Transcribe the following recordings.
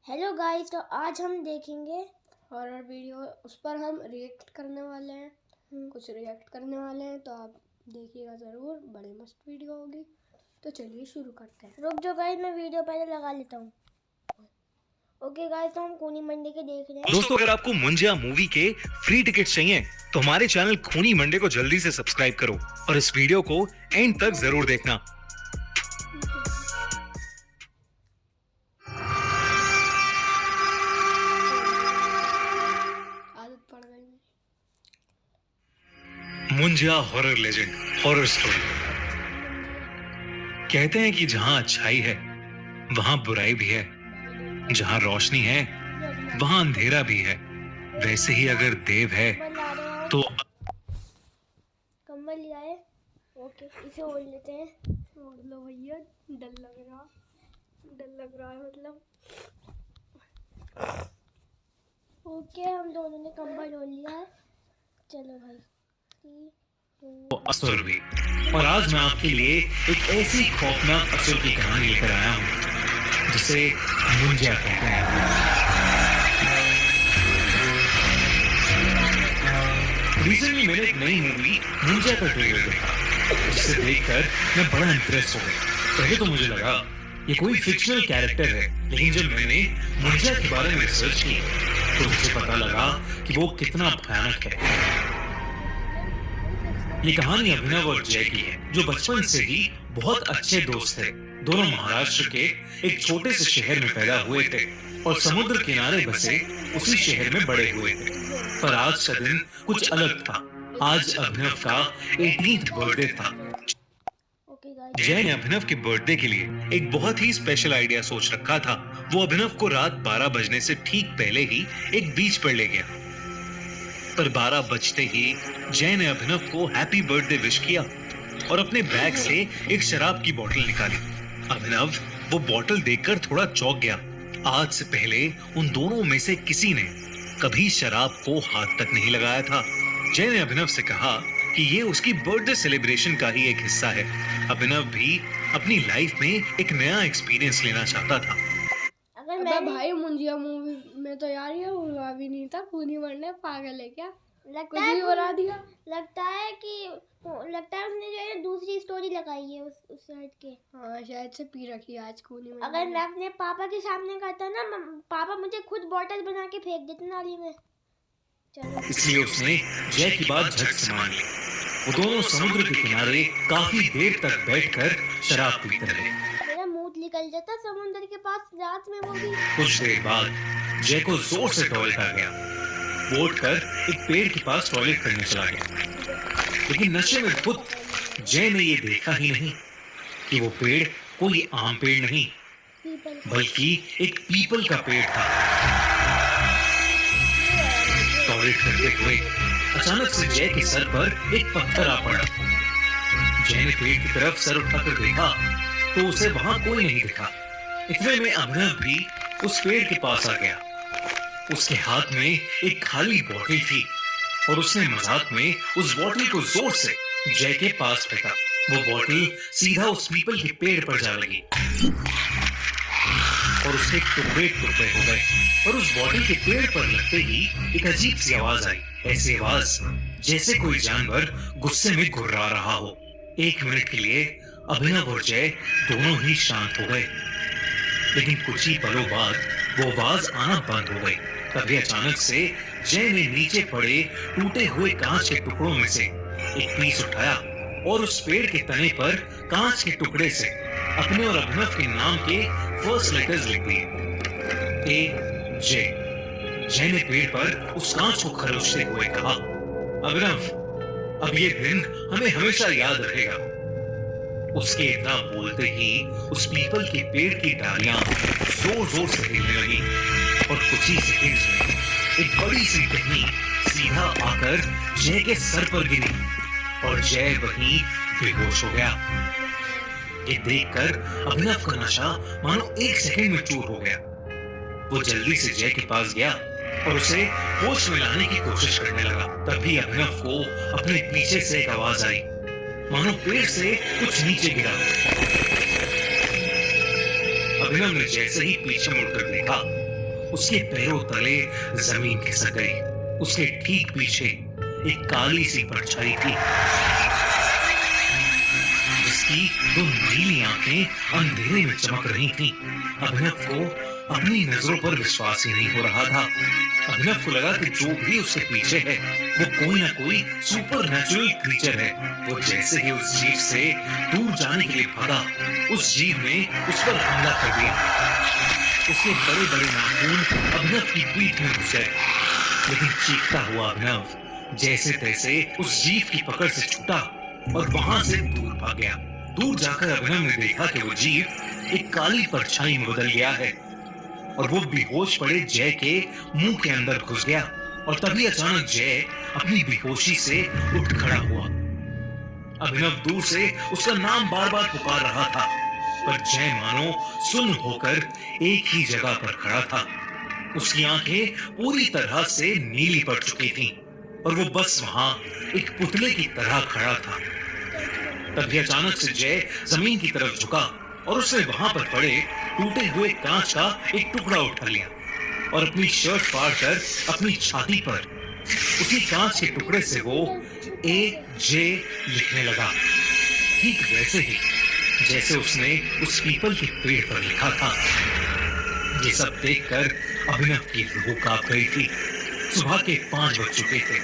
Hello guys, तो आज हम देखेंगे हॉरर वीडियो। उस पर हम रिएक्ट करने वाले हैं। कुछ रिएक्ट करने वाले हैं तो आप देखिएगा ज़रूर, बड़ी मस्त वीडियो होगी। तो चलिए शुरू करते हैं। रुक जाओ गाइस, मैं वीडियो पहले लगा लेता हूँ। ओके गाइस, तो हम खूनी मंडी के देख रहे हैं। दोस्तों, अगर आपको मुंजिया मूवी के फ्री टिकट चाहिए तो हमारे चैनल खूनी मंडे को जल्दी से सब्सक्राइब करो और इस वीडियो को एंड तक जरूर देखना। आदत पड़ गई मेरी। Munjya horror legend horror story. कहते हैं कि जहां अच्छाई है वहां बुराई भी है, जहां रोशनी है वहां अंधेरा भी है। वैसे ही अगर देव है तो कंबल लिया है। ओके, इसे ओढ़ लेते हैं। ओढ़ लो भैया, डर लग रहा है मतलब। ओके, हम दोनों ने कंबल ओढ़ लिया है। चलो भाई, 3, 2 असुर भी। और आज मैं आपके लिए एक ऐसी खौफनाक असुर की कहानी लेकर आया हूं जिसे मुंजिया कहते हैं। रिसेंटली मैंने एक नई मूवी मुंजिया का ट्रेलर देखा, जिसे देखकर मैं बड़ा इंप्रेस हो गया। पहले तो मुझे लगा ये कोई फिक्शनल कैरेक्टर है, लेकिन जब मैंने मुंजिया के बारे में रिसर्च की तो मुझे पता लगा कि वो कितना भयानक है। ये कहानी अभिनव और जय की है, जो बचपन से ही बहुत अच्छे दोस्त थे। दोनों महाराष्ट्र के एक छोटे से शहर में पैदा हुए थे और समुद्र किनारे बसे उसी शहर में बड़े हुए थे। पर आज का दिन कुछ अलग था। आज अभिनव का 18th बर्थडे था। ओके गाइस, जय ने अभिनव के बर्थडे के लिए एक बहुत ही स्पेशल आइडिया सोच रखा था। वो अभिनव को रात 12 बजने से ठीक पहले ही एक बीच पर ले गया। पर 12 बजते ही जय ने अभिनव को हैप्पी बर्थडे विश किया और अपने बैग से एक शराब की बोतल निकाली। अभिनव वो बोतल देखकर थोड़ा चौंक गया। आज से पहले उन दोनों में से किसी ने कभी शराब को हाथ तक नहीं लगाया था। जय ने अभिनव से कहा कि ये उसकी बर्थडे सेलिब्रेशन का ही एक हिस्सा है। अभिनव भी अपनी लाइफ में एक नया एक्सपीरियंस लेना चाहता था। अगर अबे मैंने भाई, मुंजिया मूवी में तो यार ये हुआ भी नहीं था। खूनी मंडे पागल है क्या? लगता कुछ है भी उड़ा दिया। लगता है उसने जो है दूसरी स्टोरी लगाई है उससे हट के। हाँ, शायद से पी रखी है आज खूनी मंडे अगर में। मैं अपने पापा के सामने करता ना, पापा मुझे खुद बॉटल बना के फेंक देते नाली में। चलो, इसलिए उसने जय की बात झट से मान ली। वो दोनों समुद्र के किनारे काफी देर तक बैठकर शराब पीते रहे। मेरा मूड निकल जाता समुद्र के पास रात में, वो भी। कुछ देर बाद जय को जोर से टॉयलेट आ गया। वो उठकर एक पेड़ के पास टॉयलेट करने चला गया, लेकिन नशे में धुत जय ने ये देखा ही नहीं कि वो पेड़ कोई आम पेड़ नहीं, बल्कि एक पीपल का पेड़ था। टॉयलेट करते हुए अचानक से जय के सर पर एक पत्थर आ पड़ा। जय ने पेड़ की तरफ सर उठाकर देखा तो उसे वहां कोई नहीं दिखा। इतने में अभिनव भी उस पेड़ के पास आ गया। उसके हाथ में एक खाली बोतल थी और उसने मजाक में उस बोतल को जोर से जय के पास फेंका। वो बोतल सीधा उस पीपल के पेड़ पर जा लगी और उसके टुकड़े टुकड़े हो गए। और उस बोतल के पेड़ पर लगते ही एक अजीब सी आवाज आई। ऐसी आवाज जैसे कोई जानवर गुस्से में घुर्रा रहा हो। 1 मिनट के लिए अभिनव और जय दोनों ही शांत हो गए, लेकिन कुछ ही पलों बाद वो आवाज आना बंद हो गई। तभी अचानक से जय ने नीचे पड़े टूटे हुए कांच के टुकड़ों में से एक पीस उठाया और उस पेड़ के तने पर कांच के टुकड़े से अपने और अभिनव के नाम के फर्स्ट लेटर्स लिख दिए, AJ। जय ने पेड़ पर उस कांच को खरोचते हुए कहा, अभिनव, अब ये दिन हमें हमेशा याद रहेगा। उसके इतना बोलते ही उस पीपल के पेड़ की डालियां जोर जोर से हिलने लगी और कुछ ही सेकंड्स में एक बड़ी सी टहनी सीधा आकर जय के सर पर गिरी और जय वहीं बेहोश हो गया। ये देखकर अभिनव का नशा मानो 1 सेकंड में चूर हो गया। वो जल्दी से जय के पास गया और उसे होश में लाने की कोशिश करने लगा। तभी अभिनव को अपने पीछे से एक आवाज आई, मानो पेड़ से कुछ नीचे गिरा। अभिनव ने जैसे ही पीछे मुड़कर देखा उसके पैरों तले जमीन खिसक गई। उसके ठीक पीछे एक काली सी परछाई थी जिसकी दो नीली आंखें अंधेरे में चमक रही थीं। अभिनव को अपनी नजरों पर विश्वास ही नहीं हो रहा था। अभिनव को लगा कि जो भी उसके पीछे है वो कोई ना कोई सुपर नेचुरल क्रीचर है। वो जैसे ही उस जीव से दूर जाने के लिए भागा, उस जीव ने उस पर हमला कर दिया। उसके बड़े बड़े नाखून अभिनव की पीठ में घुस गए, लेकिन चीखता हुआ अभिनव जैसे तैसे उस जीव की पकड़ से छूटा और वहां से दूर भाग गया। दूर जाकर अभिनव ने देखा कि वो जीव एक काली परछाई में बदल गया है और वो बेहोश पड़े जय के मुंह के अंदर घुस गया। और तभी अचानक जय अपनी बेहोशी से उठ खड़ा हुआ। अभिनव दूर से उसका नाम बार बार पुकार रहा था, पर जय मानो सुन्न होकर एक ही जगह पर खड़ा था। उसकी आंखें पूरी तरह से नीली पड़ चुकी थीं और वो बस वहां एक पुतले की तरह खड़ा था। तभी अचानक से जय जमीन की तरफ झुका और उसने वहां पर पड़े टूटे हुए कांच का एक टुकड़ा उठा लिया और अपनी शर्ट फाड़कर अपनी छाती पर उसी कांच के टुकड़े से वो AJ लिखने लगा, ठीक वैसे ही जैसे उसने उस पीपल के पेड़ पर लिखा था। ये सब देखकर अभिनव की रूह कांप गई थी। सुबह के 5 बज चुके थे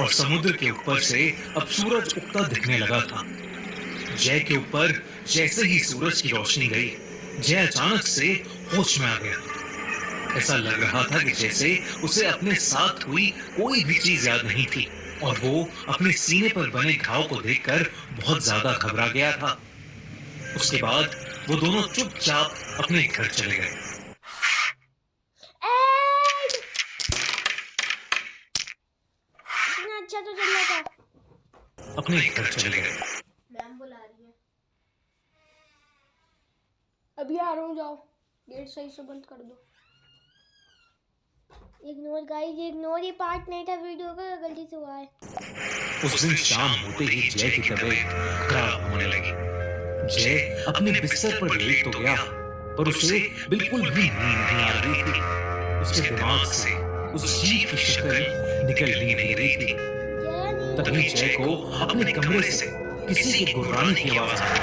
और समुद्र के ऊपर से अब सूरज उगता दिखने लगा था। जय के ऊपर जैसे ही सूरज की रोशनी गई, जय अचानक से होश में आ गया। ऐसा लग रहा था कि जैसे उसे अपने साथ हुई कोई भी चीज याद नहीं थी और वो अपने सीने पर बने घाव को देखकर बहुत ज्यादा घबरा गया था। उसके बाद वो दोनों चुपचाप अपने घर चले गए। इतना अच्छा तो चल रहा था। अपने घर चले गए। मैम बुला रही है। अभी आ रहा हूँ, जाओ गेट सही से बंद कर दो। इग्नोर गाइस, इग्नोर, ये पार्ट नहीं था वीडियो का, गलती से हुआ है। उस दिन शाम होते ही जय की तबीयत खराब होने लगी। जय अपने बिस्तर पर लेट तो गया, पर उसे बिल्कुल भी नींद नहीं आ रही थी। उसके दिमाग से उस जीव की शक्ल निकल ही नहीं रही थी। तभी जय को अपने कमरे से किसी के गुर्राने की आवाज आई।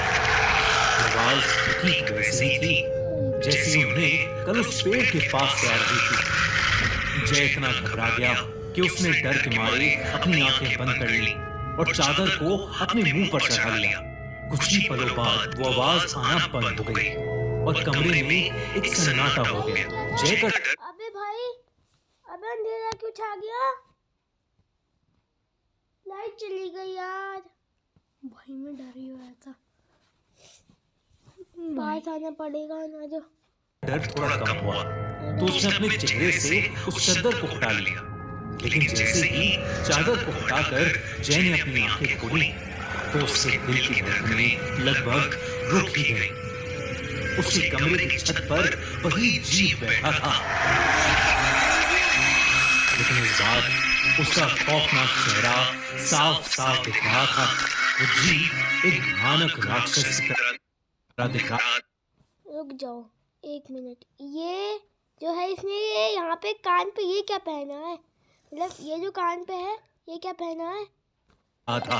आवाज ठीक वैसी ही थी जैसी उन्हें कल उस पेड़ के पास से आ रही थी। जय इतना घबरा गया कि उसने डर के मारे अपनी आंखें बंद कर ली और चादर को अपने मुंह पर चढ़ा लिया। कुछ ही पलों बाद वो आवाज आना बंद हो गई और कमरे में एक सन्नाटा हो गया। जय का अबे भाई, अबे अंधेरा क्यों छा गया? लाइट चली गई यार। भाई मैं डर ही गया था। पास आना पड़ेगा ना। जो डर थोड़ा कम हुआ तो उसने अपने चेहरे से उस चादर को हटा लिया, लेकिन जैसे ही चादर को हटाकर जय ने अपनी आंखें खोली तो उसके दिल की धड़कनें लगभग रुक ही गई। उसके कमरे की छत पर वही जीव बैठा था, लेकिन इस बार उसका खौफनाक चेहरा साफ साफ दिख रहा था। वो जीव एक भयानक राक्षस की तरह दिख रहा। रुक जाओ 1 मिनट। ये जो है इसने ये यहाँ पे कान पे ये क्या पहना है? मतलब ये जो कान पे है ये क्या पहना है? था।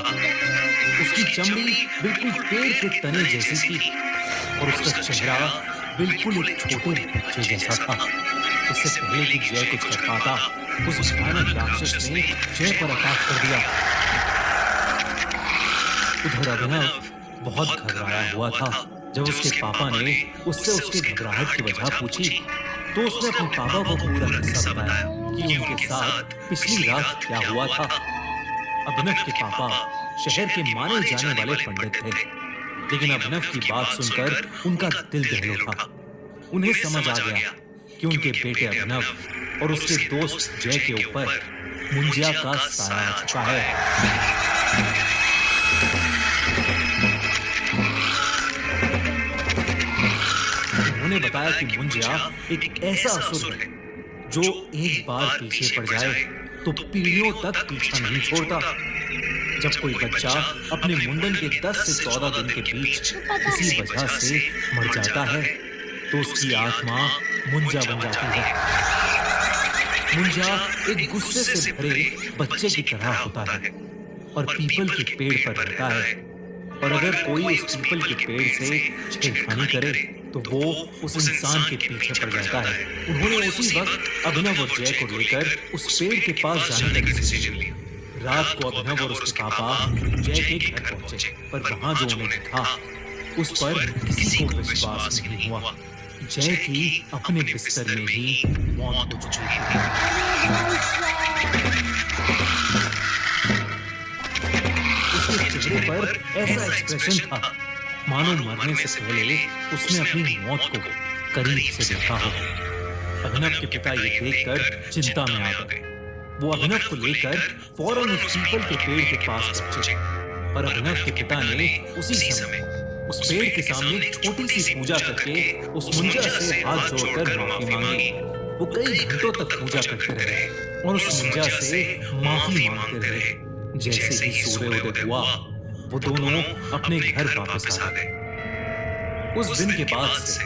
उसकी चमड़ी बिल्कुल पेड़ के तने जैसी थी और उसका चेहरा बिल्कुल एक छोटे बच्चे जैसा था। इससे पहले कि जय कुछ कर पाता, उस भयानक राक्षस ने जय पर अटैक कर दिया। उधर अभिनव बहुत घबराया हुआ था। जब उसके पापा ने उससे उसके घबराहट की वजह पूछी तो उसने अपने पापा को पूरा किस्सा बताया कि उनके साथ पिछली रात क्या हुआ था। अभिनव के पापा शहर के माने जाने वाले पंडित थे, लेकिन अभिनव की बात सुनकर उनका दिल दहल उठा। उन्हें समझ आ गया कि उनके बेटे अभिनव और उसके दोस्त जय के ऊपर मुंजिया का साया आ चुका है। उन्होंने बताया कि मुंजिया एक ऐसा असुर है जो एक बार पीछे पड़ जाए तो पीढ़ियों तक पीछा नहीं छोड़ता। जब कोई बच्चा अपने मुंडन के 10 से 14 दिन के बीच किसी वजह से मर जाता है तो उसकी आत्मा मुंजा बन जाती है। मुंजा एक गुस्से से भरे बच्चे की तरह होता है और पीपल के पेड़ पर रहता है, और अगर कोई उस पीपल के पेड़ से छेड़खानी करे तो वो उस इंसान के पीछे पड़ जाता है। उन्होंने उसी वक्त अभिनव और जय को लेकर उस पेड़ के पास जाने का डिसीजन लिया। रात को अभिनव और उसके पापा जय के घर पहुंचे, पर वहां जो उन्हें देखा उस पर किसी को विश्वास नहीं हुआ। जय की अपने बिस्तर में ही मौत हो चुकी थी। उसके चेहरे पर ऐसा एक्सप्रेशन था मानो मरने से पहले उसने अपनी मौत को करीब से देखा हो। अभिनव के पिता ये देखकर चिंता में आ गए। वो अभिनव को लेकर फौरन उस पीपल के पेड़ के पास पहुंचे, पर अभिनव के पिता ने उसी समय उस पेड़ के सामने छोटी सी पूजा करके उस मुंजा से हाथ जोड़कर माफी मांगी। वो कई घंटों तक पूजा करते रहे और उस मुंजा से माफी मांगते रहे। जैसे ही सूर्योदय हुआ वो दोनों अपने घर वापस आ गए। उस दिन के बाद से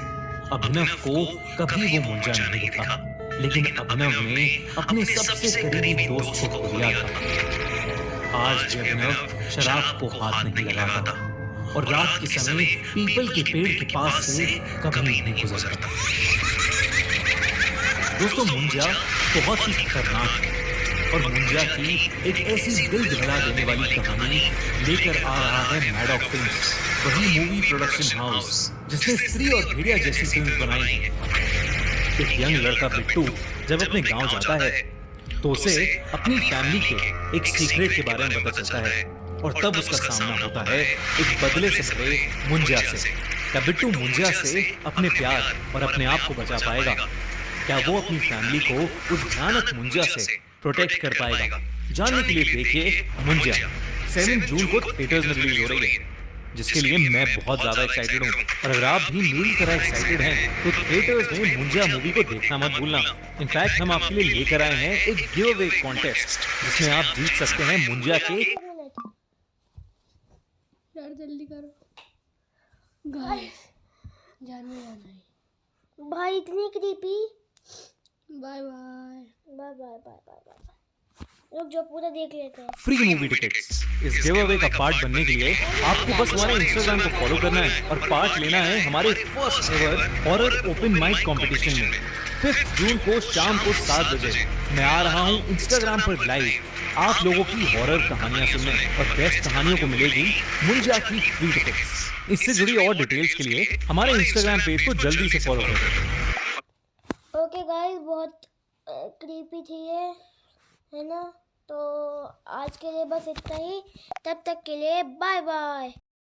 अभिनव को कभी वो मुंजा नहीं दिखा, लेकिन अभिनव ने अपने सबसे करीबी दोस्त को खो दिया था। आज भी अभिनव शराब को हाथ नहीं लगाता और रात के समय पीपल के पेड़ के पास से कभी नहीं गुजरता। दोस्तों, मुंजा बहुत ही खतरनाक है और मुंजा की एक ऐसी दिल दहला देने वाली कहानी लेकर आ रहा है मैडॉक फिल्म्स, वही मूवी प्रोडक्शन हाउस जिसने स्त्री और भेड़िया जैसी फिल्म बनाई है। एक यंग लड़का बिट्टू जब अपने गांव जाता है तो उसे अपनी फैमिली के एक सीक्रेट के बारे में पता चलता है, और तब उसका सामना होता है एक बदले से भरे मुंजा से। क्या बिट्टू मुंजा से अपने प्यार और अपने आप को बचा पाएगा? क्या वो अपनी फैमिली को उस भयानक मुंजा से प्रोटेक्ट कर पाएगा? जानने के लिए देखिए मुंजा। 7 जून को थिएटर्स में रिलीज हो रही है, जिसके लिए मैं बहुत ज्यादा एक्साइटेड हूँ। और अगर आप भी मेरी तरह एक्साइटेड हैं तो थिएटर्स में मुंजा मूवी को देखना मत भूलना। इनफैक्ट हम आपके लिए लेकर आए हैं एक गिव अवे कॉन्टेस्ट जिसमें आप जीत सकते हैं मुंजा के। यार जल्दी करो गाइस, जाने जाना है भाई इतनी creepy. Bye bye bye bye bye bye bye. रुक जो पूरा देख लेते हैं। फ्री मूवी टिकट्स इस गिव अवे का पार्ट बनने के लिए आपको बस हमारे इंस्टाग्राम को फॉलो करना है और पार्ट लेना है हमारे first ever horror open mic competition में। 5 जून को शाम को 7 बजे मैं आ रहा हूँ इंस्टाग्राम पर लाइव आप लोगों की हॉरर कहानियां सुनने, और बेस्ट कहानियों को मिलेगी मुंजा की फ्री टिकट्स। इससे जुड़ी और डिटेल्स के लिए हमारे इंस्टाग्राम पेज को जल्दी से फॉलो करें। ओके गाइस, बहुत क्रीपी थी ये, है ना? तो आज के लिए बस इतना ही। तब तक के लिए बाय बाय।